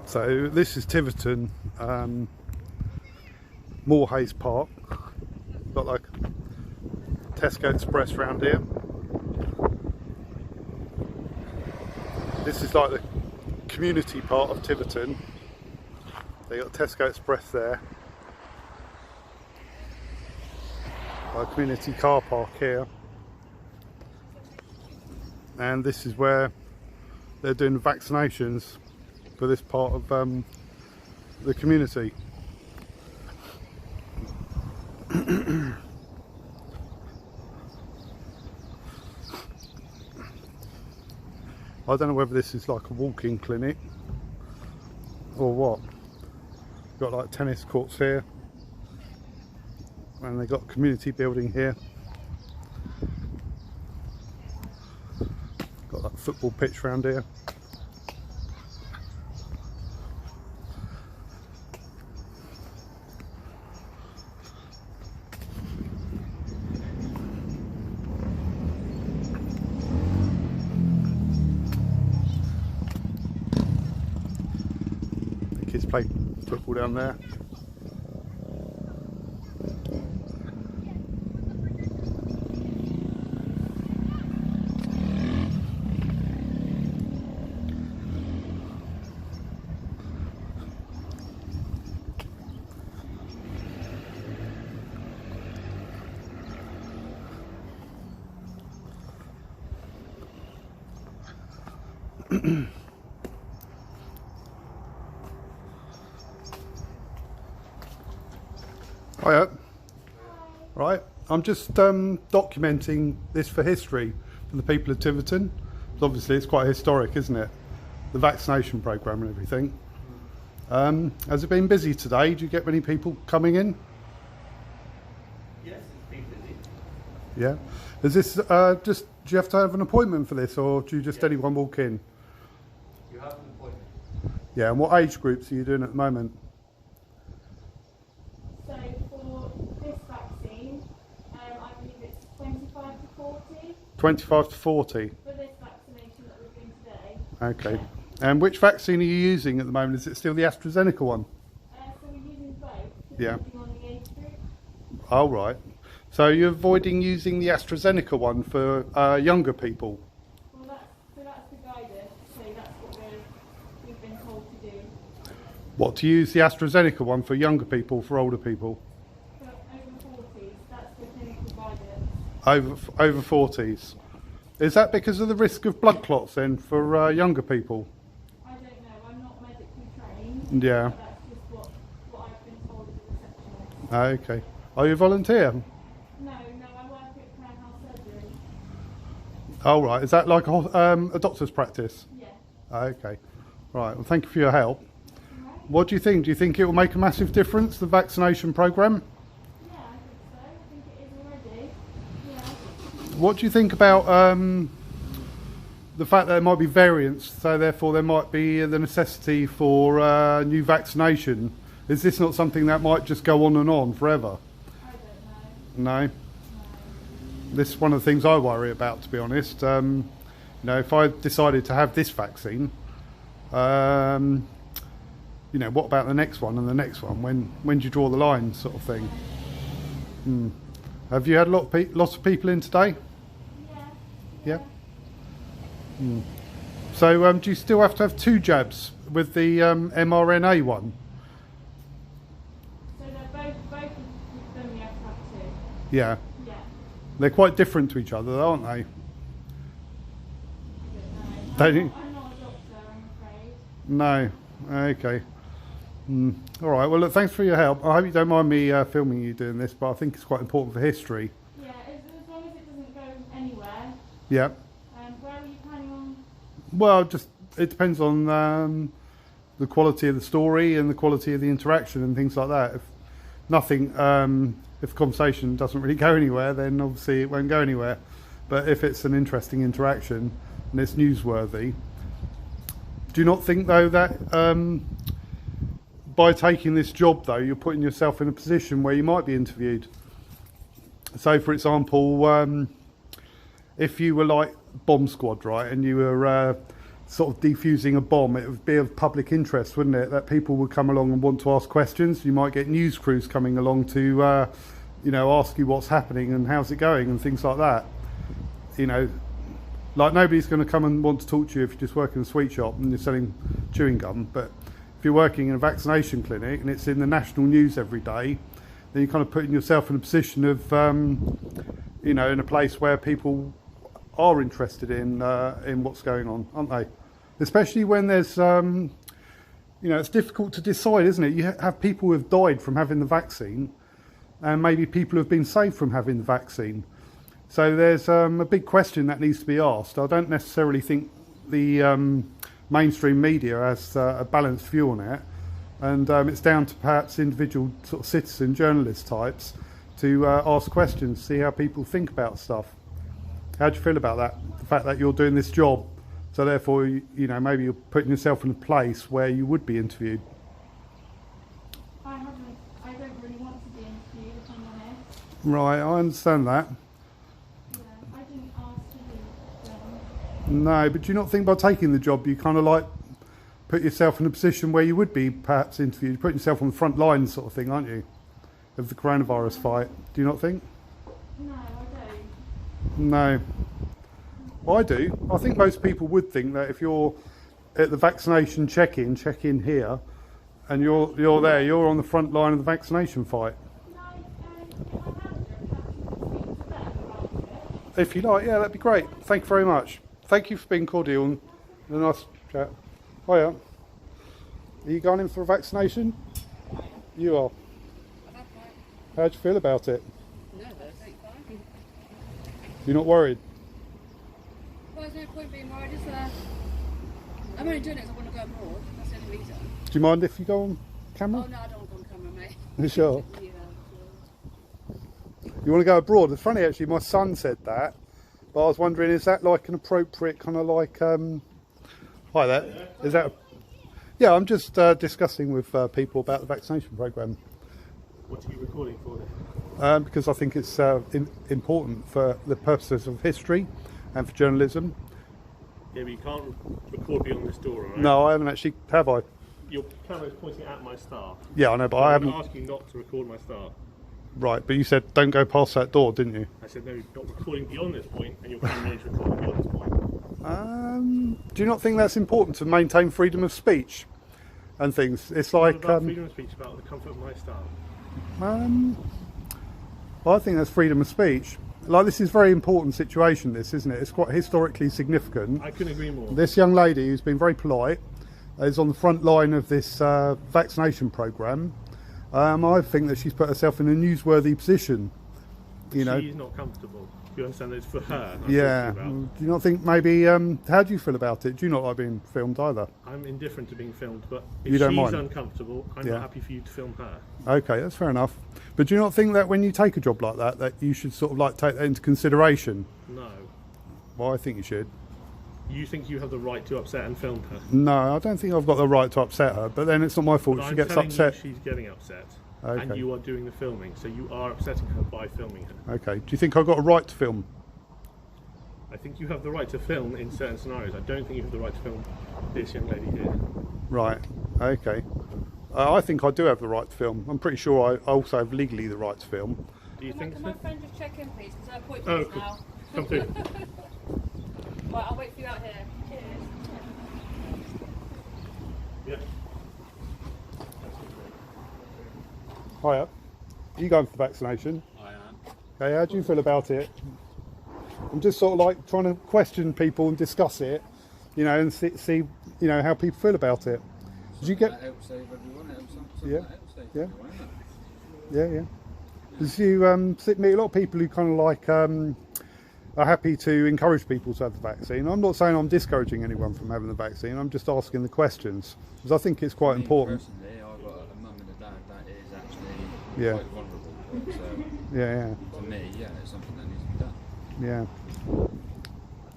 So this is Tiverton, Moorhays Park. Got like Tesco Express round here. This is like the community part of Tiverton. They got Tesco Express there. A community car park here. And this is where they're doing vaccinations for this part of the community. I don't know whether this is like a walk-in clinic or what. Got like tennis courts here, and they got a community building here. Got that football pitch around here. The kids play football down there. Hiya. Right, I'm just documenting this for history for the people of Tiverton. Obviously it's quite historic, isn't it? The vaccination programme and everything. Has it been busy today? Do you get many people coming in? Yes, it's been busy. Yeah. Is this just, do you have to have an appointment for this, or do you just anyone walk in? You have an appointment. Yeah, and what age groups are you doing at the moment? So for this vaccine, I believe it's 25 to 40 25 to 40. for this vaccination that we're doing today. Okay. And which vaccine are you using at the moment? Is it still the AstraZeneca one? So we're using both, Yeah. depending on the age group. Oh, right. So you're avoiding using the AstraZeneca one for younger people? Well, that's the guidance, so that's what we've been told to do. What, to use the AstraZeneca one for younger people, for older people? For over 40s, that's the clinical guidance. Over 40s. Is that because of the risk of blood clots then for younger people? I don't know, I'm not medically trained. Yeah. But that's just what I've been told as a receptionist. Okay. Are you a volunteer? No, I work at Crown House Surgery. Oh, right. Is that like a doctor's practice? Yeah. Okay. Right. Well, thank you for your help. Right. What do you think? Do you think it will make a massive difference, the vaccination programme? Yeah, I think so. I think it is already. Yeah. What do you think about the fact that there might be variants, so therefore there might be the necessity for new vaccination? Is this not something that might just go on and on forever? I don't know. No? This is one of the things I worry about, to be honest. You know, if I decided to have this vaccine, you know, what about the next one and the next one? When do you draw the line, sort of thing? Have you had lots of people in today? Yeah. Yeah. So do you still have to have 2 jabs with the mRNA one? So they're both of them you have to have two. Yeah. Yeah. They're quite different to each other, aren't they? I don't Don't know. you? I'm not a doctor, I'm afraid. No. Okay. All right. Well, look, thanks for your help. I hope you don't mind me filming you doing this, but I think it's quite important for history. Yeah, as long as it doesn't go anywhere. Yeah. Where are you planning on? Well, just it depends on the quality of the story and the quality of the interaction and things like that. If nothing, if the conversation doesn't really go anywhere, then obviously it won't go anywhere. But if it's an interesting interaction and it's newsworthy, do you not think though that by taking this job though, you're putting yourself in a position where you might be interviewed? So, for example, if you were like bomb squad, right, and you were sort of defusing a bomb, it would be of public interest, wouldn't it? That people would come along and want to ask questions. You might get news crews coming along to, ask you what's happening and how's it going and things like that. Like nobody's going to come and want to talk to you if you're just working in a sweet shop and you're selling chewing gum. But if you're working in a vaccination clinic and it's in the national news every day, then you're kind of putting yourself in a position of, in a place where people are interested in what's going on, aren't they? Especially when there's, it's difficult to decide, isn't it? You have people who have died from having the vaccine, and maybe people who have been saved from having the vaccine. So there's a big question that needs to be asked. I don't necessarily think the mainstream media has a balanced view on it, and it's down to perhaps individual sort of citizen journalist types to ask questions, see how people think about stuff. How do you feel about that? The fact that you're doing this job, so therefore, maybe you're putting yourself in a place where you would be interviewed. I don't really want to be interviewed, if I'm honest. Right, I understand that. Yeah, I didn't ask to leave them. No, but do you not think by taking the job you kind of like put yourself in a position where you would be perhaps interviewed? You're putting yourself on the front line sort of thing, aren't you? Of the coronavirus fight. Do you not think? No, I don't. No. Well, I do. I think most people would think that if you're at the vaccination check-in here, and you're there, you're on the front line of the vaccination fight. No, my manager is actually speaking to them about it. If you like, yeah, that'd be great. Thank you very much. Thank you for being cordial and a nice chat. Hiya. Are you going in for a vaccination? You are. How do you feel about it? No, that's fine. You're not worried? Well, there's no point being worried, is there? I'm only doing it because I want to go abroad. That's the only reason. Do you mind if you go on camera? Oh, no, I don't want to go on camera, mate. You sure? Yeah, You want to go abroad? It's funny actually, my son said that, but I was wondering, is that like an appropriate kind of like, hi there, is that, yeah, I'm just discussing with people about the vaccination programme. What are you recording for then? Because I think it's important for the purposes of history and for journalism. Yeah, but you can't record beyond this door, alright? No, I haven't actually, have I? Your camera is pointing at my staff. Yeah, I know, but I I'm haven't. not asking not to record my staff. Right, but you said don't go past that door, didn't you? I said no, not recording beyond this point, and your camera is recording beyond this point. Do you not think that's important to maintain freedom of speech and things? It's What like, about freedom of speech about the comfort of my staff? well, I think that's freedom of speech. Like, this is a very important situation, this, isn't it? It's quite historically significant. I couldn't agree more. This young lady who's been very polite is on the front line of this vaccination programme. I think that she's put herself in a newsworthy position. You know. She's not comfortable. You understand that it's for her. Yeah. Do you not think maybe? How do you feel about it? Do you not like being filmed either? I'm indifferent to being filmed, but if You don't she's mind? uncomfortable, I'm Yeah. not happy for you to film her. Okay, that's fair enough. But do you not think that when you take a job like that, that you should sort of like take that into consideration? No. Well, I think you should. You think you have the right to upset and film her? No, I don't think I've got the right to upset her. But then it's not my fault. But She I'm gets telling upset. you she's getting upset. Okay. And you are doing the filming, so you are upsetting her by filming her. Okay. Do you think I've got a right to film? I think you have the right to film in certain scenarios. I don't think you have the right to film this young lady here. Right. Okay. I think I do have the right to film. I'm pretty sure I also have legally the right to film. Do you think Can so? my friend just check in, please? Because her Oh, appointment cool. now. Come through. Right, I'll wait for you out here. Cheers. Yeah. Hiya. Are you going for the vaccination? I am. Okay, how do you feel about it? I'm just sort of like trying to question people and discuss it, you know, and see you know, how people feel about it. Did you get? That helps save everyone. It helps something Yeah. that helps save Yeah. everyone, isn't it? Yeah, yeah. Did you meet a lot of people who kind of like are happy to encourage people to have the vaccine? I'm not saying I'm discouraging anyone from having the vaccine. I'm just asking the questions because I think it's quite Me important. Personally, I've got a mum and a dad that is actually Yeah. quite vulnerable. So Yeah, to me, yeah, it's something that needs to be done. yeah, yeah.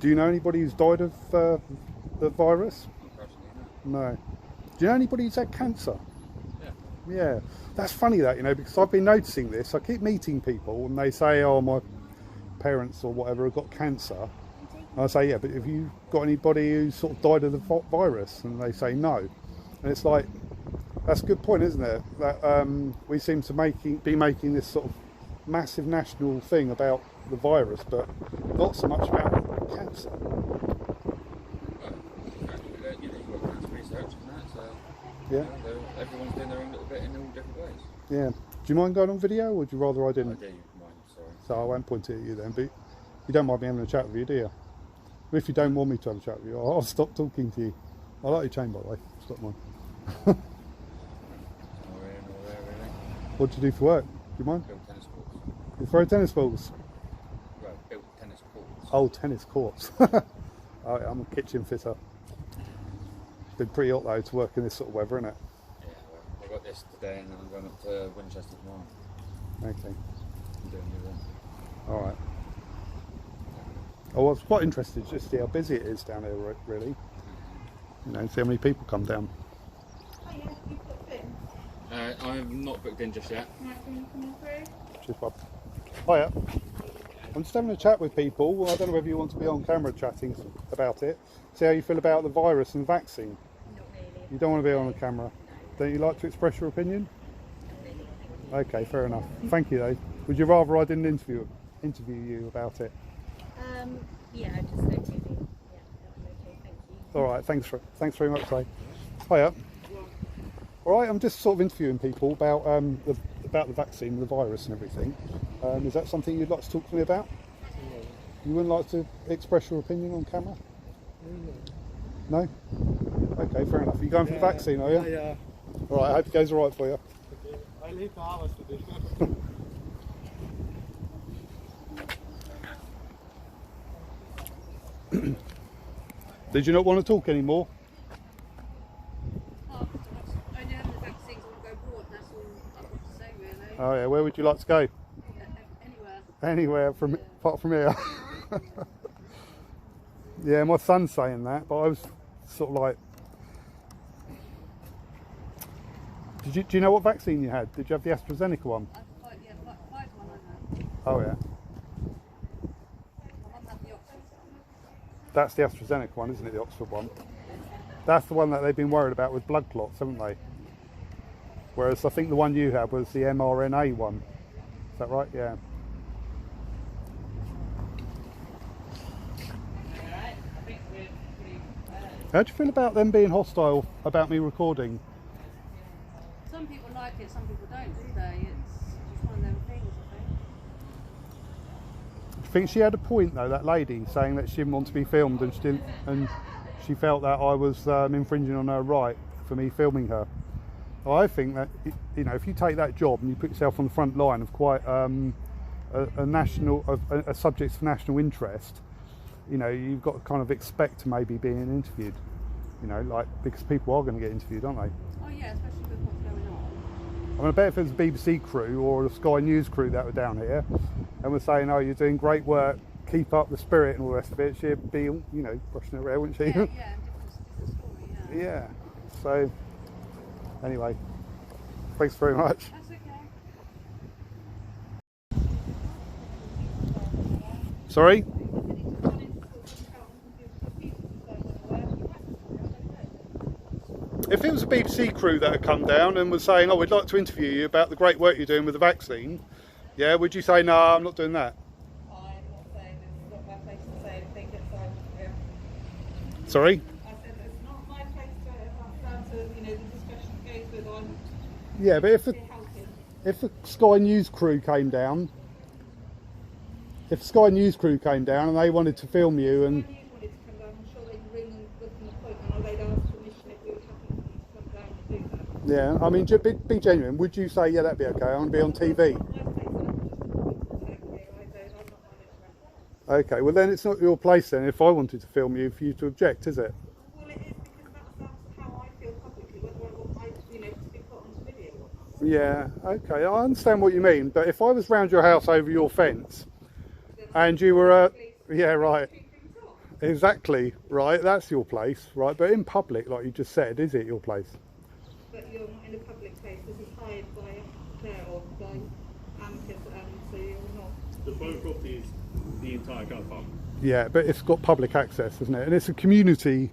Do you know anybody who's died of the virus? Not personally, no. No. Do you know anybody who's had cancer? Yeah. Yeah, that's funny that, you know, because I've been noticing this. I keep meeting people and they say, oh, my parents or whatever have got cancer. I say, yeah, but have you got anybody who's sort of died of the virus? And they say no. And it's like, that's a good point, isn't it? That we seem to be making this sort of massive national thing about the virus, but not so much about cancer. You've got cancer research and that, so Yeah. Everyone's doing their own little bit in all different ways. Yeah. Do you mind going on video, or would you rather I I didn't? do mind, sorry. So I won't point it at you then, but you don't mind me having a chat with you, do you? If you don't want me to have a chat with you, I'll stop talking to you. I like your chain, by the way. Stop mine. Nowhere really. What do you do for work? Do you mind? Build tennis courts. You throw tennis balls? Well, build tennis courts. Oh, tennis courts. Oh, yeah, I'm a kitchen fitter. It's been pretty hot though to work in this sort of weather, isn't it? Yeah, well, I got this today and then I'm going up to Winchester tomorrow. Okay. I'm doing new one. All right. Oh, I was quite interested just to see how busy it is down here, really. You know, see how many people come down. Oh yeah, you've got Finn. I'm not booked in just yet. Right, Finn coming through. Cheers, Bob. Hiya. I'm just having a chat with people. Well, I don't know whether you want to be on camera chatting about it. See how you feel about the virus and the vaccine. Not really. You don't want to be on the camera. Don't you like to express your opinion? Okay, fair enough. Thank you, though. Would you rather I didn't interview you about it? Yeah, I just don't really. Yeah, I'm okay, thank you. All right, thanks very much, though. Hiya. All right, I'm just sort of interviewing people about the vaccine, the virus, and everything. Is that something you'd like to talk to me about? You wouldn't like to express your opinion on camera? No. Okay, fair enough. Are you going for the vaccine, are you? Yeah. All right, I hope it goes all right for you. Okay. I leave the hours today. Did you not want to talk anymore? Oh, only having the vaccines, I want to go abroad. That's all I've got to say, really. Oh yeah, where would you like to go? Anywhere. Anywhere from apart from here. Yeah, my son's saying that, but I was sort of like, do you know what vaccine you had? Did you have the AstraZeneca one? Five one I had. Oh yeah, My mum had the Oxford. that's the AstraZeneca one, isn't it? The Oxford one. That's the one that they've been worried about with blood clots, haven't they? Whereas I think the one you had was the mRNA one. Is that right? Yeah. How do you feel about them being hostile about me recording? Some people like it, some people don't, do they? It's just one of them things, I think. I think she had a point though, that lady, saying that she didn't want to be filmed and she felt that I was infringing on her right for me filming her. Well, I think that, you know, if you take that job and you put yourself on the front line of quite a subject of national interest, you know, you've got to kind of expect to maybe being interviewed, you know, like, because people are going to get interviewed, aren't they? Oh yeah, especially with what's going on. I mean, I bet if it was a BBC crew or a Sky News crew that were down here and were saying, oh, you're doing great work, keep up the spirit and all the rest of it, she'd be, you know, brushing her hair, wouldn't she? Yeah, different story, yeah. Yeah. So, anyway, thanks very much. That's okay. Sorry? If it was a BBC crew that had come down and was saying, oh, we'd like to interview you about the great work you're doing with the vaccine, yeah, would you say, no, I'm not doing that? I'm not saying it's not my place to say anything. Sorry? I said it's not my place to, you know, the discussion goes with on. Yeah, but if a Sky News crew came down, and they wanted to film you and... If you wanted to come down, I'm sure they'd ring and book an appointment, or they'd ask permission if we were happy for you to come down and do that. Yeah, I mean, be genuine. Would you say, yeah, that'd be okay, I want to be on TV? Okay, well then it's not your place then, if I wanted to film you, for you to object, is it? Well, it is, because that's how I feel publicly, whether I want you know, to be put on video or not. Yeah, okay, I understand what you mean, but if I was round your house over your fence, and you were, yeah, right, exactly, right, that's your place, right, but in public, like you just said, is it your place? But you're not in a public place. This is hired by Claire or by Amicus, so you're not. The private property is the entire car park. Yeah, but it's got public access, isn't it? And it's a community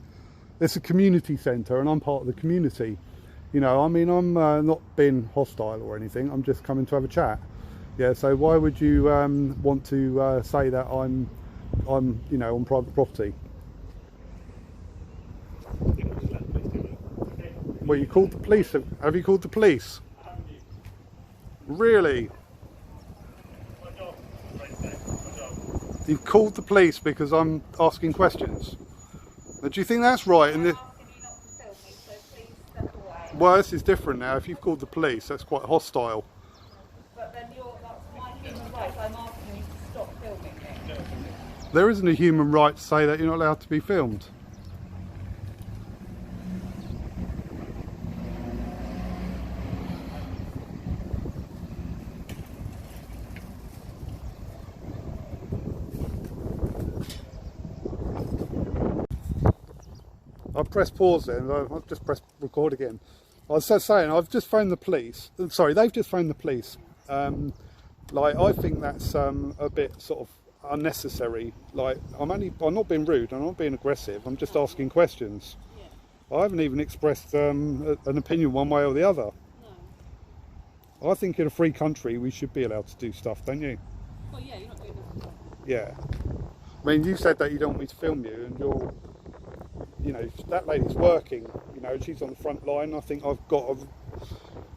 centre, and I'm part of the community. You know, I mean, I'm not being hostile or anything. I'm just coming to have a chat. Yeah. So why would you want to say that I'm you know, on private property? I think we'll just let the police do it. Okay? Well, you called the police. Have you called the police? Really? My job. Right, my job. You called the police because I'm asking questions. Now, do you think that's right? I'm asking you not to film me, so please step away. Well, this is different now. If you've called the police, that's quite hostile. But then that's my human rights. I'm asking you to stop filming me. There isn't a human right to say that you're not allowed to be filmed. I've pressed pause then, I've just pressed record again. I was just saying, I've just phoned the police. Sorry, they've just phoned the police. Like, I think that's a bit sort of unnecessary. Like, I'm not being rude, I'm not being aggressive, I'm just asking questions. I haven't even expressed an opinion one way or the other. No. I think in a free country we should be allowed to do stuff, don't you? Well, yeah, you're not doing nothing. Yeah. I mean, you said that you don't want me to film you, and you're, you know, that lady's working, you know, she's on the front line. I think I've got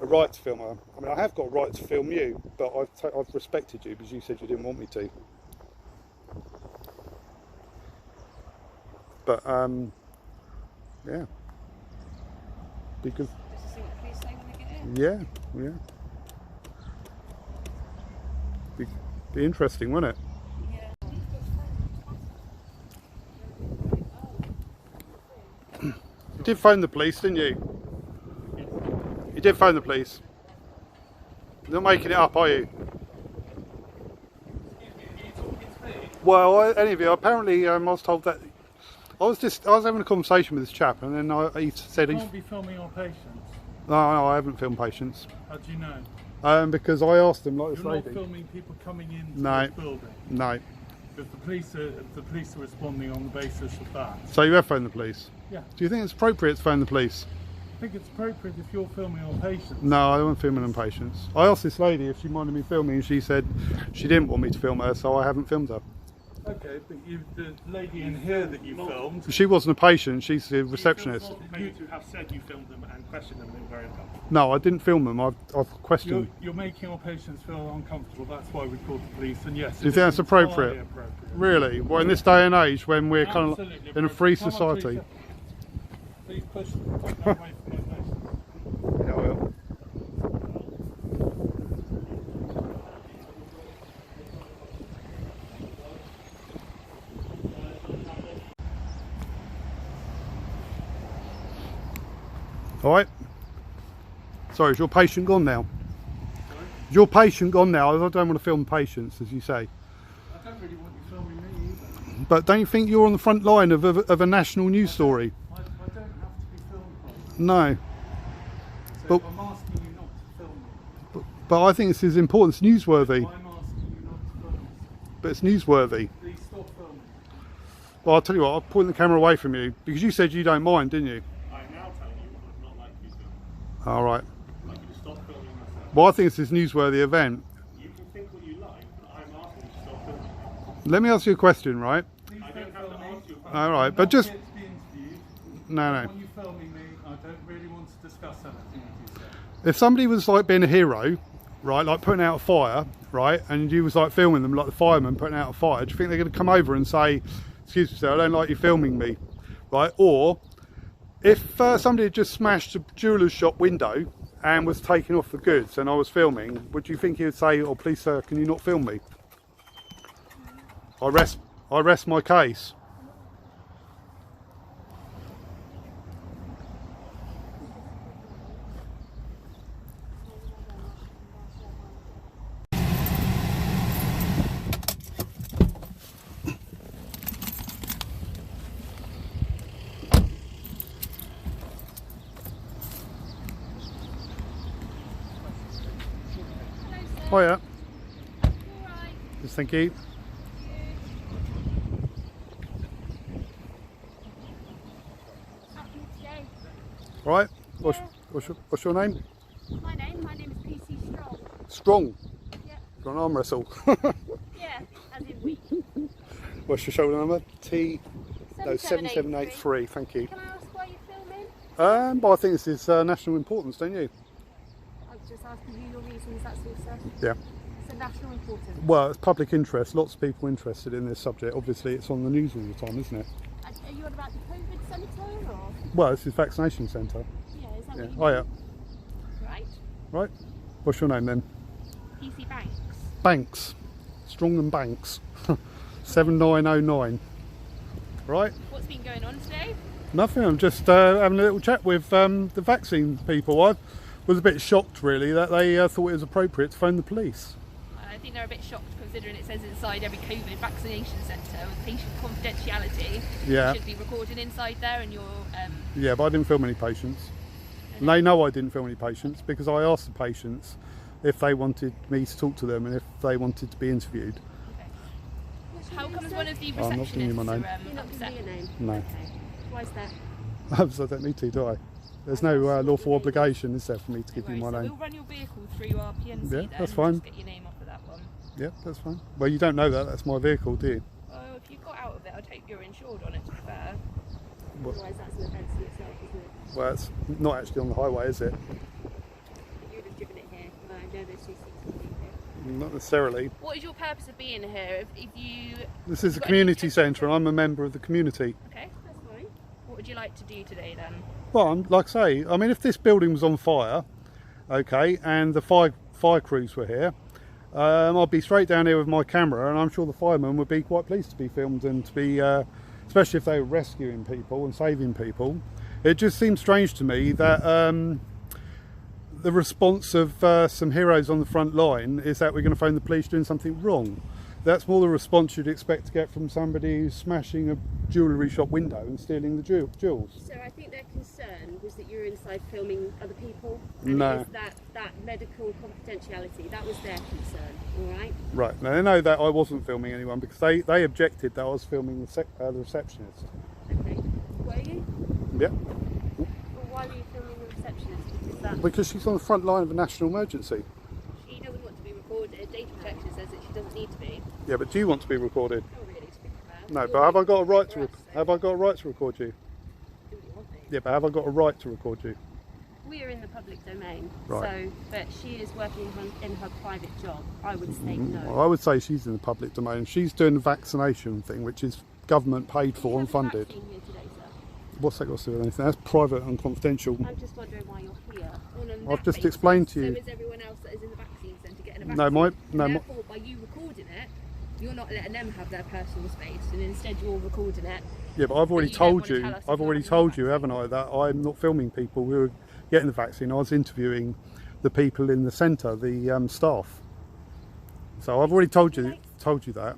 a right to film her. I mean, I have got a right to film you, but I've respected you because you said you didn't want me to. But, yeah. Because, Just to see what the police say when they get in. yeah. Be interesting, wouldn't it? Yeah. You did phone the police, didn't you? You did phone the police. You're not making it up, are you? Well, any of you, apparently I was told that I was having a conversation with this chap, and then he said You he's. won't be filming on patients. No, I haven't filmed patients. How do you know? Because I asked them, like this You're lady. not filming people coming into No. this building. No. If the police are responding on the basis of that. So you have phoned the police? Yeah. Do you think it's appropriate to phone the police? I think it's appropriate if you're filming on patients. No, I don't film on patients. I asked this lady if she minded me filming, and she said she didn't want me to film her, so I haven't filmed her. Okay, but the lady in here that you filmed. She wasn't a patient, she's a receptionist. You to have said you filmed them and questioned them, and they were very uncomfortable. No, I didn't film them, I've questioned. You're making our patients feel uncomfortable. That's why we called the police. And yes, Do you think that's appropriate? Really? Well, in this day and age when we're kind of Absolutely in a free appropriate. Come on, society. Please push them away from my patients. Yeah, I will. Alright. Sorry, is your patient gone now? Is your patient gone now? I don't want to film patients, as you say. I don't really want you filming me either. But don't you think you're on the front line of a national news story? I don't have to be filmed. No. So But- I'm asking you not to film me. But I think this is important. It's newsworthy. I'm asking you not to film me. But it's newsworthy. Please stop filming. Well, I'll tell you what, I'll point the camera away from you. Because you said you don't mind, didn't you? I'm now telling you what I'd not like you to do. Alright. I'd like you to stop filming myself. Well, I think it's this newsworthy event. You can think what you like, but I'm asking you to stop filming. Let me ask you a question, right? Please I don't don't have film to me. answer your question. Alright, I'm but not just... here to be interviewed. No. When you filming me, I don't really want to discuss anything with you, sir. If somebody was like being a hero, right, like putting out a fire, right, and you was like filming them like the fireman putting out a fire, do you think they're going to come over and say, excuse me sir, I don't like you filming me, right? Or if somebody had just smashed a jeweller's shop window and was taking off the goods and I was filming, would you think he would say, oh please sir, can you not film me? I rest my case. Hello, sir. Oh yeah. All right. Thank you. Happy today. Right. What's your name? My name is PC Strong. Strong. Yeah. Got an arm wrestle. Yeah, as in week. What's your shoulder number? T. No, 7783. Thank you. Can I ask why you're filming? But I think this is national importance, don't you? I was just asking you your reasons, that sort of stuff. Yeah. It's a national importance. Well, it's public interest. Lots of people interested in this subject. Obviously, it's on the news all the time, isn't it? Are you on about the COVID centre or? Well, this is vaccination centre. Yeah, is that Yeah. what you Oh yeah. Right. Right. What's your name then? PC Banks. Banks. Strong and Banks. 7909. Right. What's been going on today? Nothing. I'm just having a little chat with the vaccine people. I was a bit shocked, really, that they thought it was appropriate to phone the police. I think they're a bit shocked considering it says inside every COVID vaccination centre with patient confidentiality. Yeah. You should be recording inside there and your Yeah, but I didn't film any patients. And they know I didn't film any patients because I asked the patients if they wanted me to talk to them and if they wanted to be interviewed. How comes one of the I'm not giving you my receptionists name. are You're not upset? giving me a name. No. Okay. Why is that? Because I don't need to, do I? There's no lawful obligation, is there, for me to give you my So name? we'll run your vehicle through our PNC Yeah, then that's and fine. just get your name off of that one. Yeah, that's fine. Well, you don't know that. That's my vehicle, do you? Well, if you got out of it, I'd hope you're insured on it, to be fair. What? Otherwise, that's an offence in itself, isn't it? Well, it's not actually on the highway, is it? You'd have driven it here. I know there's 260 here. Not necessarily. What is your purpose of being here? If you... This is a Got any community intention centre and I'm a member of the community. Okay, that's fine. What would you like to do today then? Well, like I say, I mean, if this building was on fire, okay, and the fire crews were here, I'd be straight down here with my camera, and I'm sure the firemen would be quite pleased to be filmed and to be, especially if they were rescuing people and saving people. It just seems strange to me that the response of some heroes on the front line is that we're going to phone the police doing something wrong. That's more the response you'd expect to get from somebody who's smashing a jewellery shop window and stealing the jewels. So I think their concern was that you were inside filming other people. And No. it was that medical confidentiality. That was their concern, all right? Right, now they know that I wasn't filming anyone because they objected that I was filming the receptionist. Okay. Were you? Yeah, Well, why were you filming the receptionist? because she's on the front line of a national emergency. She doesn't want to be recorded. Data protection says that she doesn't need to be. Yeah, but do you want to be recorded? Not really, to be fair. No, You're but have I got a right for to us, so have I got a right to record you? do what you want, mate. Yeah, but have I got a right to record you? We are in the public domain, Right. so, but she is working in her private job. I would say no. Well, I would say she's in the public domain. She's doing the vaccination thing, which is government paid for and funded. Vaccine here today, sir. What's that got to do with anything? That's private and confidential. I'm just wondering why you're here. On a I've net just basis, explained to you. So is everyone else that is in the vaccine centre getting a vaccine. No, And therefore, by you recording it, you're not letting them have their personal space, and instead you're recording it. Yeah, but I've already you don't told want to you. tell us if I've you're already having told the you, haven't I, that I'm not filming people who are getting the vaccine. I was interviewing the people in the centre, the staff. So I've already told you that. This one.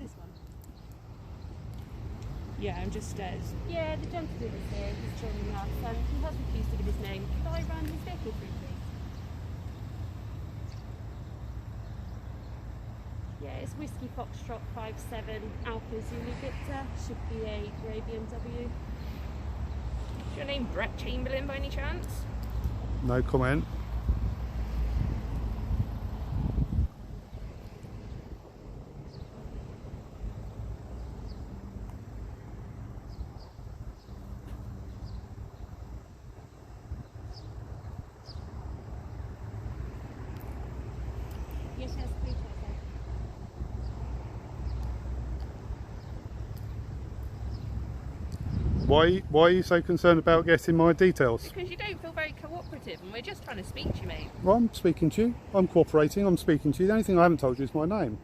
Yeah, I'm just... Yeah, the gentleman is here. He's joining us, and he has refused to give his name. Could I run his vehicle through, please? Yeah, it's Whiskey Foxtrot 57 Alpha Zulu Victor. Should be a grey BMW. Is your name Brett Chamberlain by any chance? No comment. Yes, yes, please, sir. Why are you so concerned about getting my details? Because you don't feel very cooperative and we're just trying to speak to you, mate. Well, I'm speaking to you. I'm cooperating. I'm speaking to you. The only thing I haven't told you is my name.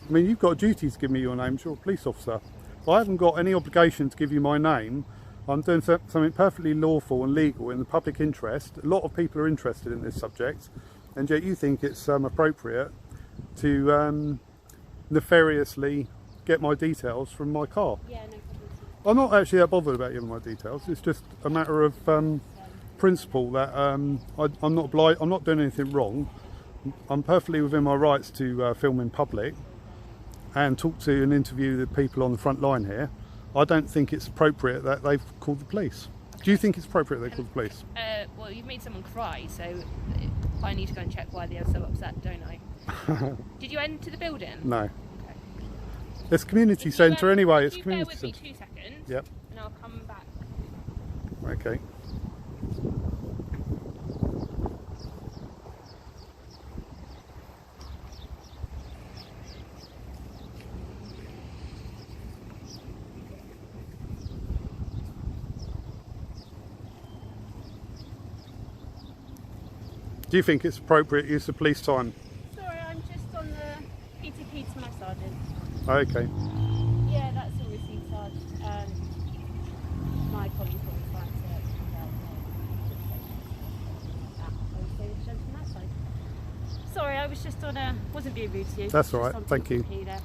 I mean, you've got a duty to give me your name. You're a police officer. I haven't got any obligation to give you my name. I'm doing something perfectly lawful and legal in the public interest. A lot of people are interested in this subject, and yet you think it's appropriate to nefariously get my details from my car. Yeah, no problem. I'm not actually that bothered about giving my details. It's just a matter of principle that I'm not doing anything wrong. I'm perfectly within my rights to film in public and talk to and interview the people on the front line here. I don't think it's appropriate that they've called the police. Do you think it's appropriate they called the police? Well, you've made someone cry, so I need to go and check why they're so upset, don't I? Did you enter the building? No. Okay. It's a community centre anyway. It's If you community bear with me centre. 2 seconds, Yep. and I'll come back. Okay. Do you think it's appropriate use of police time? Sorry, I'm just on the PTP to my sergeant. Okay. Yeah, that's all received, Sarge. My colleague will try to that side. Sorry, I was just on a... wasn't being rude to you. That's Just all right, on thank you. PTP there.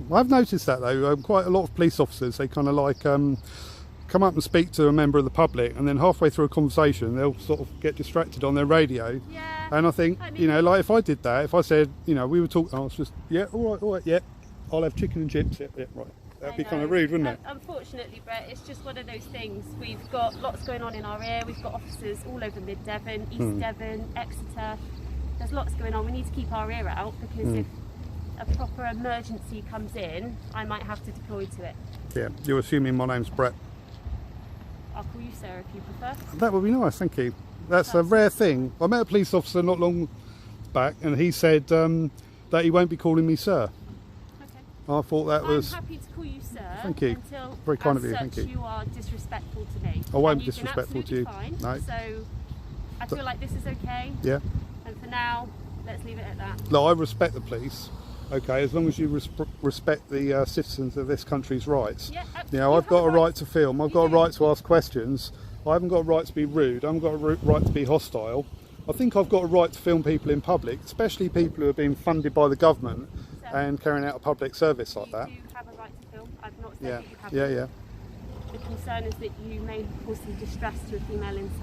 Well, I've noticed that though, quite a lot of police officers, they kind of like come up and speak to a member of the public, and then halfway through a conversation they'll sort of get distracted on their radio. Yeah. And I think, you know, like if I did that, if I said, you know, we were talking, I was just, yeah, all right, yeah, I'll have chicken and chips, yeah, right. That'd be kind of rude, wouldn't it? Unfortunately, Brett, it's just one of those things. We've got lots going on in our ear. We've got officers all over Mid Devon, East Devon, Exeter. There's lots going on. We need to keep our ear out, because if a proper emergency comes in, I might have to deploy to it. Yeah, you're assuming my name's Brett. I'll call you Sarah if you prefer. That would be nice, thank you. That's a rare thing. I met a police officer not long back, and he said that he won't be calling me sir. Okay. I thought that was... I'm happy to call you sir. Thank you. Until, Very kind as of you, such, thank you. you are disrespectful to me. I won't And be you've been disrespectful to you. absolutely No. Fine. So I feel like this is okay. Yeah. And for now, let's leave it at that. No, I respect the police. Okay, as long as you respect the citizens of this country's rights. Yeah, You know, I've got a right to film. I've got a right to ask questions. I haven't got a right to be rude. I haven't got a right to be hostile. I think I've got a right to film people in public, especially people who are being funded by the government and carrying out a public service like that. You do have a right to film. I've not said Yeah, that you haven't. yeah. The concern is that you may cause some distress to a female inside.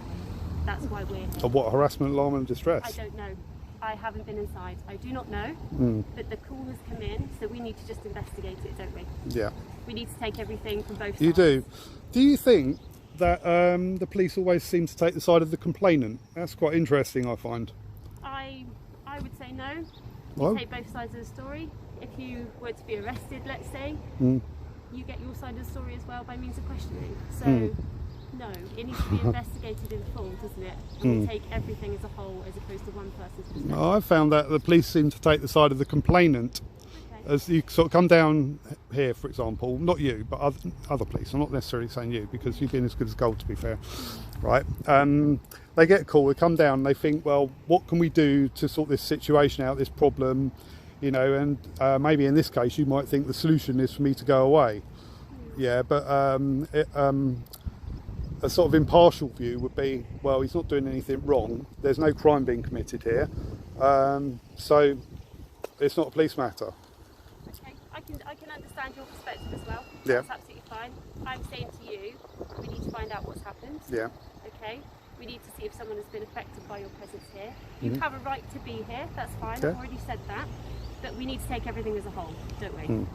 That's why we're here. Of what, harassment, alarm and distress? I don't know. I haven't been inside. I do not know. But the call has come in, so we need to just investigate it, don't we? Yeah. We need to take everything from both sides. You do. Do you think that the police always seem to take the side of the complainant? That's quite interesting, I find. I would say no. Well- You take both sides of the story. If you were to be arrested, let's say, you get your side of the story as well by means of questioning. So, no, it needs to be investigated in full, doesn't it? And take everything as a whole as opposed to one person's perspective. I've found that the police seem to take the side of the complainant. Okay. As you sort of come down here, for example, not you, but other police. I'm not necessarily saying you, because you've been as good as gold, to be fair. Right? They get a call, they come down, they think, well, what can we do to sort this situation out, this problem? You know, and maybe in this case, you might think the solution is for me to go away. Yeah, but a sort of impartial view would be, well, he's not doing anything wrong. There's no crime being committed here, so it's not a police matter. Okay, I can understand your perspective as well. Yeah. That's absolutely fine. I'm saying to you, we need to find out what's happened. Yeah. Okay. We need to see if someone has been affected by your presence here. You have a right to be here. That's fine. Okay. I've already said that. But we need to take everything as a whole, don't we?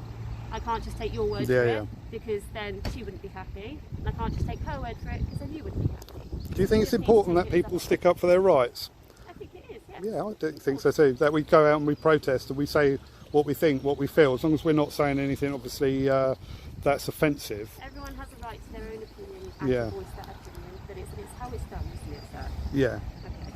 I can't just take your word Yeah, for yeah. it, because then she wouldn't be happy, and I can't just take her word for it, because then you wouldn't be happy. Do you think it's Just need to important take that it as a people whole. stick up for their rights? I think it is. Yes. Yeah, I don't think so too. That we go out and we protest and we say what we think, what we feel, as long as we're not saying anything obviously that's offensive. Everyone has a right to their own opinion and Yeah. to voice that opinion, but it's how it's done, isn't it, sir? Yeah. Okay.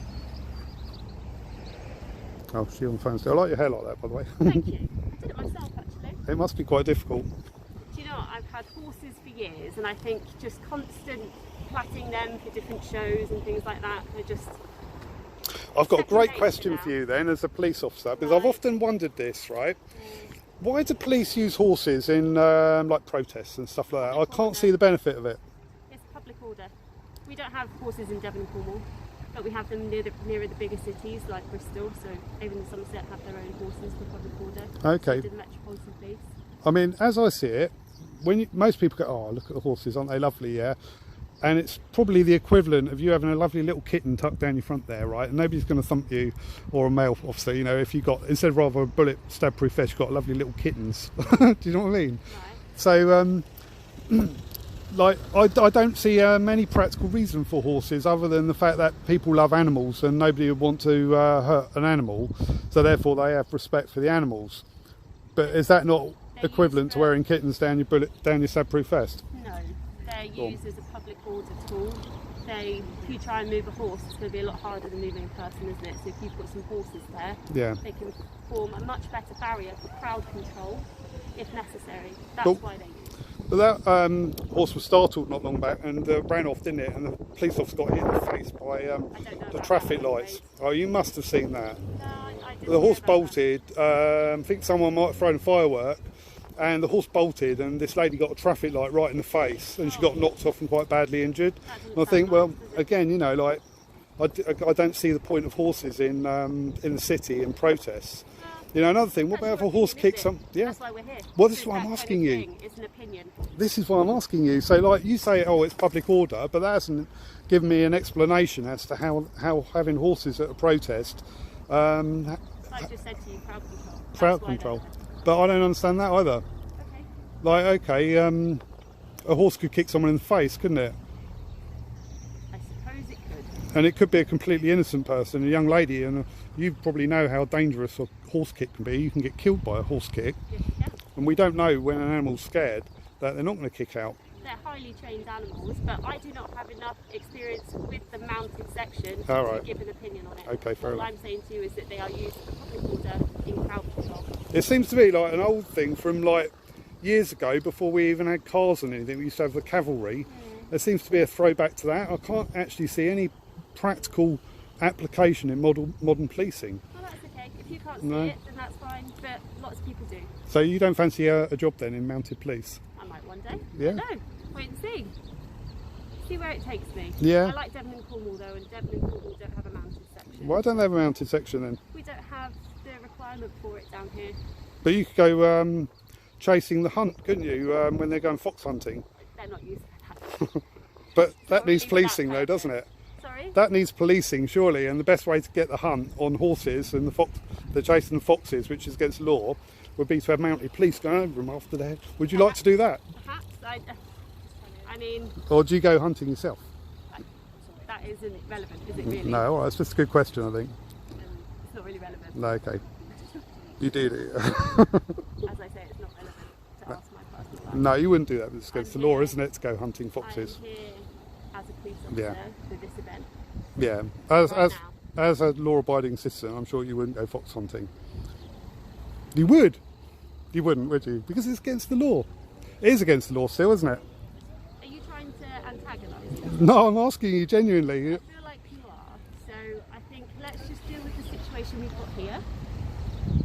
Oh, she on the phone still. I like your hair like that, by the way. Thank you. I did it myself, actually. It must be quite difficult. Do you know what? I've had horses for years, and I think just constant platting them for different shows and things like that are just... I've got a Second great nature question now. for you then, as a police officer, because I've Right. often wondered this, right? Why do police use horses in like protests and stuff like that? I can't see the benefit of it. It's public order. We don't have horses in Devon and Cornwall, but we have them nearer the bigger cities like Bristol, so Avon and Somerset have their own horses for public order. Okay. So do the Metropolitan Police. I mean, as I see it, when most people go, oh, look at the horses, aren't they lovely? Yeah. and it's probably the equivalent of you having a lovely little kitten tucked down your front there, right? And nobody's going to thump you, or a male officer, you know, if you got, instead of rather a bullet stab proof vest, you've got lovely little kittens. Do you know what I mean? Right. So like I don't see any practical reason for horses other than the fact that people love animals and nobody would want to hurt an animal, so therefore they have respect for the animals. But is that not equivalent to wearing kittens down your stab proof vest? No, they're used as a public order tool. If you try and move a horse, it's going to be a lot harder than moving a person, isn't it? So if you've got some horses there, Yeah. they can form a much better barrier for crowd control if necessary. That's Cool. why they use it. But that horse was startled not long back and ran off, didn't it? And the police officer got hit in the face by the traffic lights. Oh, you must have seen that. No, I didn't The horse hear about bolted. I think someone might have thrown a firework, and the horse bolted, and this lady got a traffic light right in the face, and she got knocked off and quite badly injured. And I think, well, again, you know, like I don't see the point of horses in the city in protests. You know, another thing, what about if a horse kicks some? Yeah. That's why we're here. Well, this is So what I'm that asking kind of you. thing is an opinion. This is why I'm asking you. So, like, you say, oh, it's public order, but that hasn't given me an explanation as to how having horses at a protest. I just said to you, crowd control. That's Crowd why control. they're there. But I don't understand that either. Okay. Like, okay, a horse could kick someone in the face, couldn't it? I suppose it could. And it could be a completely innocent person, a young lady, and you probably know how dangerous a horse kick can be. You can get killed by a horse kick, Yeah. and we don't know when an animal's scared that they're not going to kick out. They're highly trained animals, but I do not have enough experience with the mounted section All to right. give an opinion on it. Okay, fair All enough. I'm saying to you is that they are used for public order in crowd control. It seems to be like an old thing from like years ago, before we even had cars and anything. We used to have the cavalry. There seems to be a throwback to that. I can't actually see any practical application in modern policing. Well, that's okay. If you can't see No. it, then that's fine. But lots of people do. So you don't fancy a job then in mounted police? I might one day. Yeah. No, wait and see. See where it takes me. Yeah. I like Devon and Cornwall though, and Devon and Cornwall don't have a mounted section. Why don't they have a mounted section then? We don't have the requirement for it down here. But you could go chasing the hunt, couldn't you, when they're going fox hunting? They're not used for that. But that Not needs really policing that though, doesn't it? Sorry? That needs policing, surely, and the best way to get the hunt on horses and the chasing the foxes, which is against law, would be to have mounted police going over them after their head. Would you like to do that? Perhaps. I mean, Or do you go hunting yourself? that isn't relevant, is it really? No, all right, it's just a good question, I think. It's not really relevant. No, okay. You do. As I say, it's not relevant to ask my personal life. No, you wouldn't do that. It's against the law, here. isn't it, to go hunting foxes? I'm here as a police officer Yeah. for this event. Yeah. Right As a law-abiding citizen, I'm sure you wouldn't go fox hunting. You would. You wouldn't, would you? Because it's against the law. It is against the law still, isn't it? Are you trying to antagonise me? No, I'm asking you genuinely. I feel like you are. So I think let's just deal with the situation we've got here.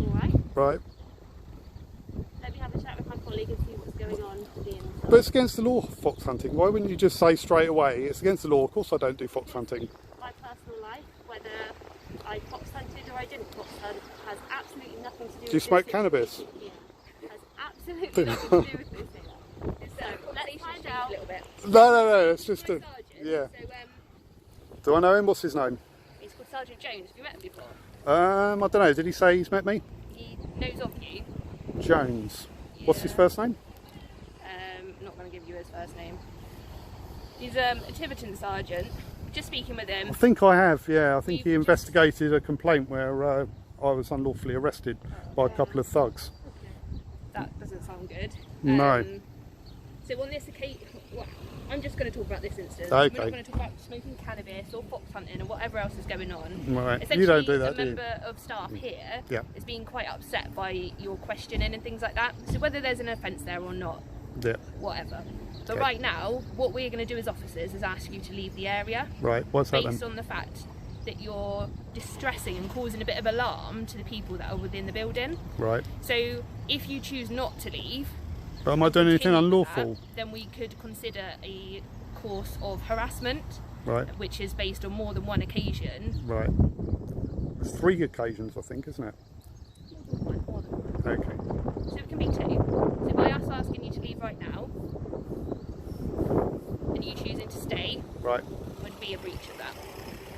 Alright? Right. Let me have a chat with my colleague and see what's going on with the inside. But it's against the law, fox hunting. Why wouldn't you just say straight away, it's against the law, of course I don't do fox hunting? My personal life, whether I fox hunted or I didn't fox hunt, has absolutely nothing to do with Do you this smoke situation cannabis? here. Has absolutely nothing to do with this here. So let's find out. A little bit. No, it's just a... Sergeant. Yeah. So Do I know him? What's his name? he's called Sergeant Jones. Have you met him before? I don't know, did he say he's met me? He knows of you. Jones. What's his Yeah. first name? Not going to give you his first name. He's a Tiverton sergeant. Just speaking with him. I think I have, yeah. I think he We've investigated a complaint where I was unlawfully arrested by a couple of thugs. That doesn't sound good. No. So on this occasion, well, I'm just going to talk about this instance. Okay. We're not going to talk about smoking cannabis or fox hunting or whatever else is going on. Right. You don't do that, a do you? member of staff here Yeah. is being quite upset by your questioning and things like that. So whether there's an offence there or not, Yeah. whatever. But Okay. right now, what we're going to do as officers is ask you to leave the area Right, what's that based then? on the fact that you're distressing and causing a bit of alarm to the people that are within the building. Right. So if you choose not to leave, But am I doing anything continue with unlawful? that, then we could consider a course of harassment, Right, which is based on more than one occasion. right. It's 3 occasions, I think, isn't it? More than one. Okay. So it can be 2. So by us asking you to leave right now, and you choosing to stay, Right. would be a breach of that.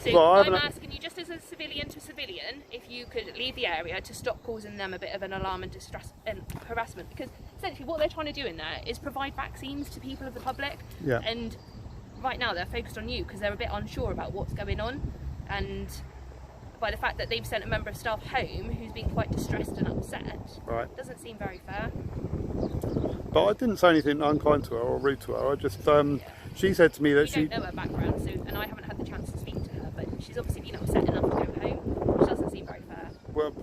So Well, I I'm haven't- asking you, just as a civilian to civilian, if you could leave the area to stop causing them a bit of an alarm and distress and harassment, because essentially what they're trying to do in there is provide vaccines to people of the public. Yeah. And right now they're focused on you because they're a bit unsure about what's going on, and by the fact that they've sent a member of staff home who's been quite distressed and upset, Right. doesn't seem very fair. But I didn't say anything unkind to her or rude to her. I just, she said to me We that she. don't know her background, so, and I haven't had the chance to speak to her, but she's obviously been upset enough to go home, which doesn't seem very fair. Well,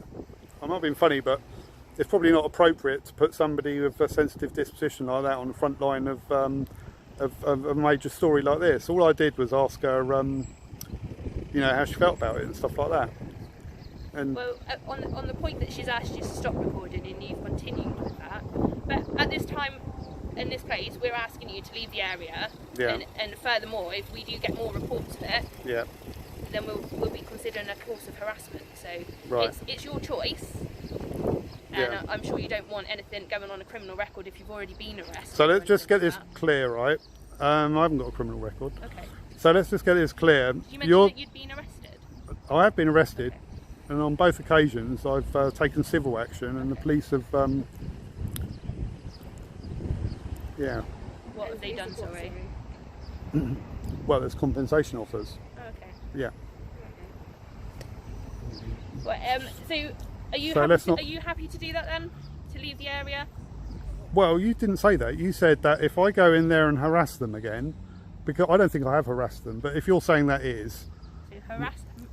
I'm not being funny, but it's probably not appropriate to put somebody with a sensitive disposition like that on the front line of a major story like this. All I did was ask her, you know, how she felt about it and stuff like that. And Well, on the point that she's asked you to stop recording and you've continued with that, but at this time, in this place, we're asking you to leave the area, Yeah. and furthermore, if we do get more reports of it, yeah, then we'll be considering a course of harassment. So Right. it's your choice, and Yeah. I'm sure you don't want anything going on a criminal record if you've already been arrested. so or let's just get anything this like clear, right? I haven't got a criminal record, that. Okay. so let's just get this clear. You mentioned that you'd been arrested. I have been arrested, Okay. and on both occasions I've taken civil action, and the police have, yeah. What have they done, sorry? Well, there's compensation offers. Oh, okay. Yeah. Well, so are you So happy let's to, not- are you happy to do that then? To leave the area? Well, you didn't say that. You said that if I go in there and harass them again, because I don't think I have harassed them, but if you're saying that is, So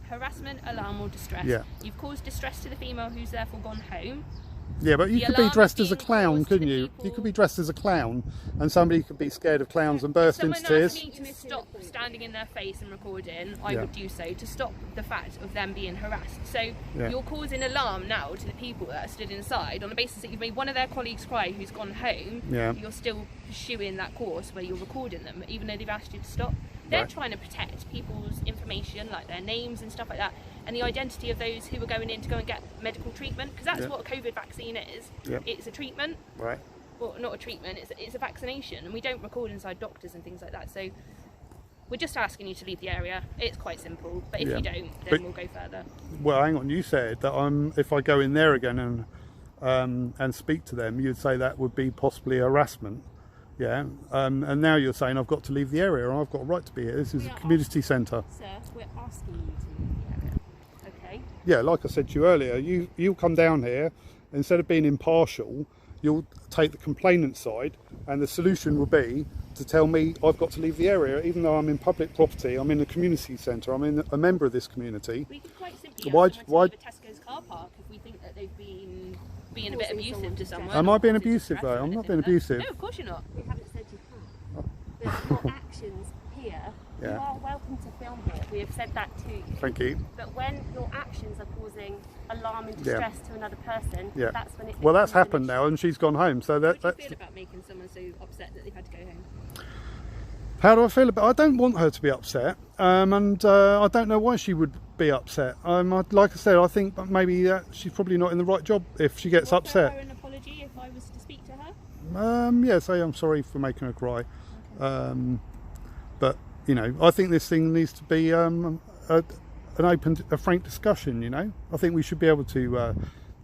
harassment, alarm or distress. Yeah. You've caused distress to the female who's therefore gone home. yeah, but you The could be alarm dressed is as a being clown, caused to couldn't the you? people- You could be dressed as a clown, and somebody could be scared of clowns and burst Someone into tears. asked me to stop standing in their face and recording, I Yeah. would do so to stop the fact of them being harassed. So Yeah. you're causing alarm now to the people that are stood inside on the basis that you've made one of their colleagues cry who's gone home. Yeah. You're still pursuing that course where you're recording them, even though they've asked you to stop. They're Right. trying to protect people's information, like their names and stuff like that, and the identity of those who are going in to go and get medical treatment, because that's Yeah. what a COVID vaccine is. Yeah. It's a treatment. Right. Well, not a treatment, it's a vaccination, and we don't record inside doctors and things like that. So we're just asking you to leave the area. It's quite simple, but if Yeah. you don't, then But- we'll go further. Well, hang on. You said that if I go in there again and speak to them, you'd say that would be possibly harassment. Yeah. And now you're saying I've got to leave the area, and I've got a right to be here. This is a We are community centre. Sir, we're asking you to leave the area. Okay? Yeah, like I said to you earlier, you'll come down here, instead of being impartial, you'll take the complainant side, and the solution will be to tell me I've got to leave the area, even though I'm in public property, I'm in a community centre, I'm a member of this community. We could quite simply Why- ask someone why- to leave a Tesco's car park if we think that they've been being a bit abusive to someone. Am I or being causing abusive, distress though? or I'm not anything being like that. abusive. No, of course you're not. We haven't said you can't. There's your actions here. Yeah. You are welcome to film here. We have said that to you. Thank you. But when your actions are causing alarm and Yeah. distress to another person, Yeah. that's when it Well, that's becomes an happened issue. now, and she's gone home. So How that's. do you feel about making someone so upset that they've had to go home? How do I feel about? I don't want her to be upset, and I don't know why she would be upset. Like I said, I think maybe she's probably not in the right job if she gets Would there upset. her an apology if I was to speak to her? Yeah, say I'm sorry for making her cry, but you know, I think this thing needs to be an open, a frank discussion. You know, I think we should be able to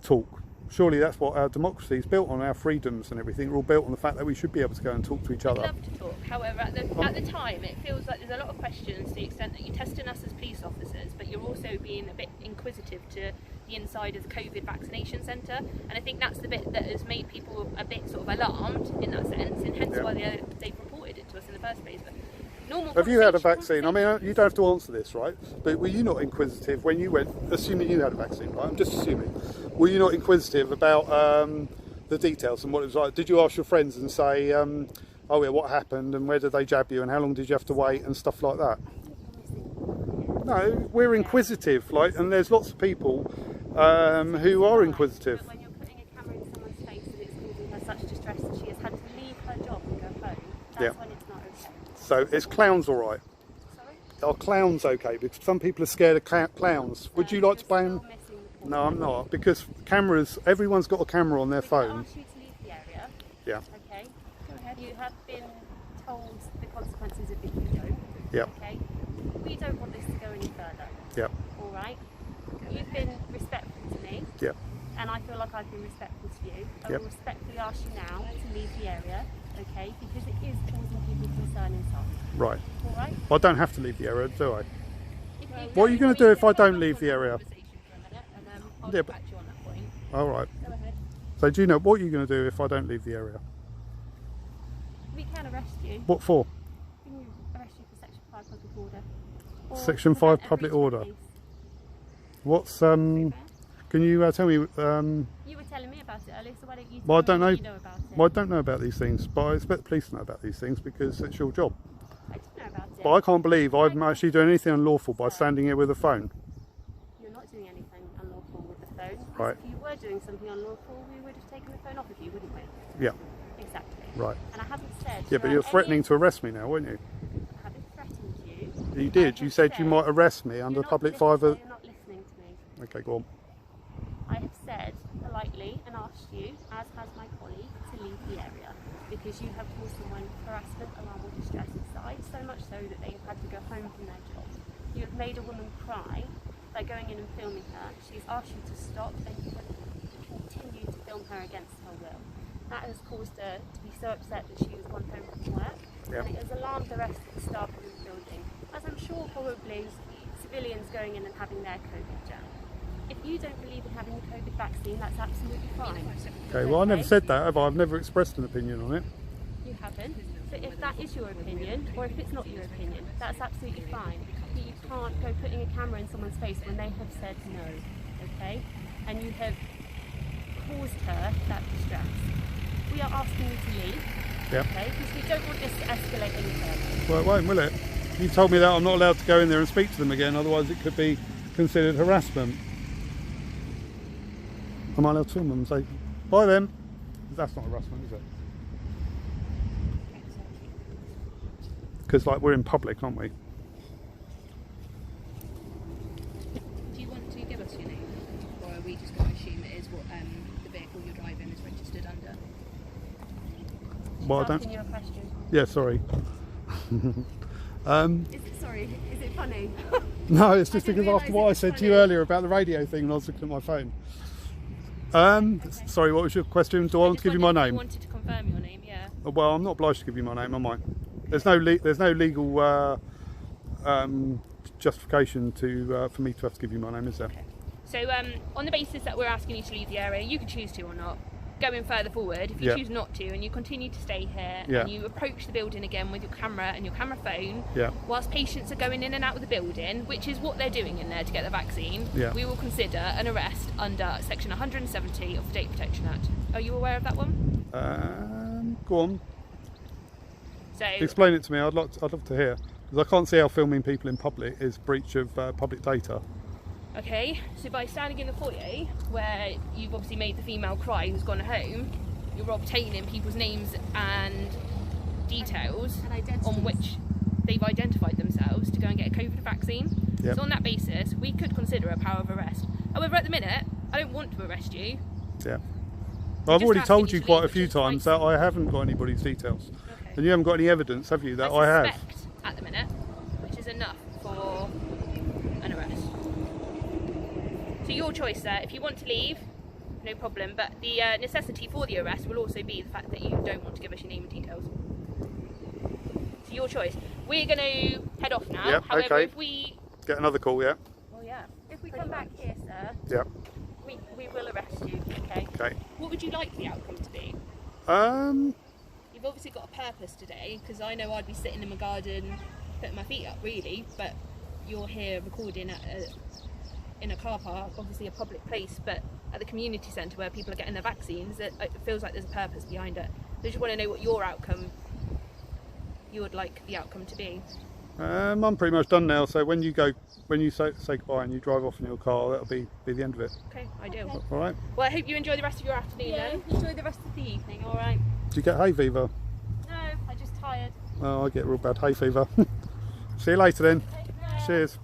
talk. Surely that's what our democracy is built on. Our freedoms and everything are all built on the fact that we should be able to go and talk to each I'd other. love to talk. However, at the time, it feels like there's a lot of questions to the extent that you're testing us as police officers, but you're also being a bit inquisitive to the inside of the COVID vaccination centre. And I think that's the bit that has made people a bit sort of alarmed in that sense, and hence Yeah. why they've reported it to us in the first place. But normal Have you had a conversation- vaccine? I mean, you don't have to answer this, right? But were you not inquisitive when you went, assuming you had a vaccine, right? I'm just assuming. Were you not inquisitive about the details and what it was like? Did you ask your friends and say, oh yeah, what happened and where did they jab you and how long did you have to wait and stuff like that? No, we're inquisitive, like, and there's lots of people who are inquisitive. But when you're putting a camera in someone's face and it's causing her such distress that she has had to leave her job and go home, that's Yeah. when it's not okay. So is clowns all right? Sorry? Are clowns okay? Because some people are scared of clowns. Would you like to You're ban? still missing the point. No, I'm not, because cameras, everyone's got a camera on their We can phone. ask you to leave the area. Yeah. Okay. You have been told the consequences of if you don't. Yep. Okay? We don't want this to go any further. Yep. All right? You've been respectful to me. Yep. And I feel like I've been respectful to you. I Yep. will respectfully ask you now to leave the area, okay? Because it is causing people concern inside. Right. All right? I don't have to leave the area, do I? If you What are you going to do if I don't leave the area? I'll Yeah, get back to you on that point. All right. go ahead. So do you know what are you going to do if I don't leave the area? We can arrest you. What for? We can arrest you for Section 5 public order. Or Section prevent 5 a public breach of order. peace. What's Can you tell me? You were telling me about it earlier, so why don't you tell Well, I me don't know. what you know about it? Well, I don't know about these things, but I expect the police to know about these things because it's your job. I do know about it. But I can't believe I'm actually doing anything unlawful by standing here with a phone. You're not doing anything unlawful with the phone. Because Right. if you were doing something unlawful, we would have taken the phone off of you, wouldn't we? Yeah. Exactly. Right. And I haven't said. Yeah, but you're threatening to arrest me now, weren't you? I haven't threatened you. You did. You said you might arrest me You're under not public listening- fire. You're not listening to me. Okay, go on. I have said politely and asked you, as has my colleague, to leave the area because you have caused someone harassment, alarm or distress inside, so much so that they have had to go home from their job. You have made a woman cry by going in and filming her. She's asked you to stop and you have continued to film her against her will. That has caused her to be so upset that she has gone home from work, Yep. and it has alarmed the rest of the staff in the building, as I'm sure probably civilians going in and having their COVID jab. If you don't believe in having the COVID vaccine, that's absolutely fine. Okay, well, I never Okay? said that, have I? I've never expressed an opinion on it. You haven't. But if that is your opinion, or if it's not your opinion, that's absolutely fine. But you can't go putting a camera in someone's face when they have said no, okay? And you have caused her that distress. We are asking you to leave, Yep. okay? Because we don't want this to escalate any further. Well, it won't, will it? You told me that I'm not allowed to go in there and speak to them again, otherwise it could be considered harassment. Am I allowed to film them and say, bye then? That's not harassment, is it? Because, like, we're in public, aren't we? Do you want to give us your name? Or are we just going to assume it is what the vehicle you're driving is registered under? Well, I Just don't. asking you a question. Yeah, sorry. Is it funny? No, it's just I didn't because after realise what it I was said to you funny. earlier about the radio thing when I was looking at my phone. Sorry, what was your question? Do I want to give you my I name? wanted to confirm your name, yeah. Well, I'm not obliged to give you my name, am I? There's no legal justification to for me to have to give you my name, is there? So on the basis that we're asking you to leave the area, you can choose to or not. Going further forward, if you Yeah. choose not to and you continue to stay here Yeah. and you approach the building again with your camera and your camera phone, Yeah. whilst patients are going in and out of the building, which is what they're doing in there to get the vaccine, Yeah. we will consider an arrest under section 170 of the Data Protection Act. Are you aware of that one? Go on, So explain it to me. I'd love to hear, because I can't see how filming people in public is breach of public data. okay, so by standing in the foyer, where you've obviously made the female cry who's gone home, you're obtaining people's names and details And identities. on which they've identified themselves to go and get a COVID vaccine. Yep. So on that basis, we could consider a power of arrest. However, at the minute, I don't want to arrest you. Yeah. Well, I've just already asking told you you to quite leave, a which few is times that I haven't got anybody's details. Okay. And you haven't got any evidence, have you, that I have? suspect at the minute, which is enough for an arrest. So your choice there. If you want to leave, no problem. But the necessity for the arrest will also be the fact that you don't want to give us your name and details. So your choice. We're going to head off now. Yep, However, okay. if we... Get another call, yeah? Well, yeah. If we come back here, sir, Yeah. we will arrest you, okay? Okay. What would you like the outcome to be? You've obviously got a purpose today, because I know I'd be sitting in my garden putting my feet up, really, but you're here recording in a car park, obviously a public place, but at the community centre where people are getting their vaccines, it feels like there's a purpose behind it. So I just want to know what your outcome, you would like the outcome to be. I'm pretty much done now, so when you say goodbye and you drive off in your car, that'll be the end of it. Okay, ideal. All right? Well, I hope you enjoy the rest of your afternoon Yeah, then. enjoy the rest of the evening, alright? Do you get hay fever? No, I'm just tired. Oh, I get real bad hay fever. See you later then. Take care. Cheers.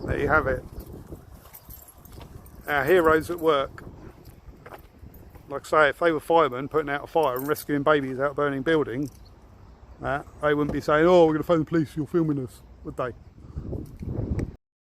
There you have it. Our heroes at work. Like I say, if they were firemen putting out a fire and rescuing babies out of a burning building, they wouldn't be saying, oh, we're going to phone the police, you're filming us, would they?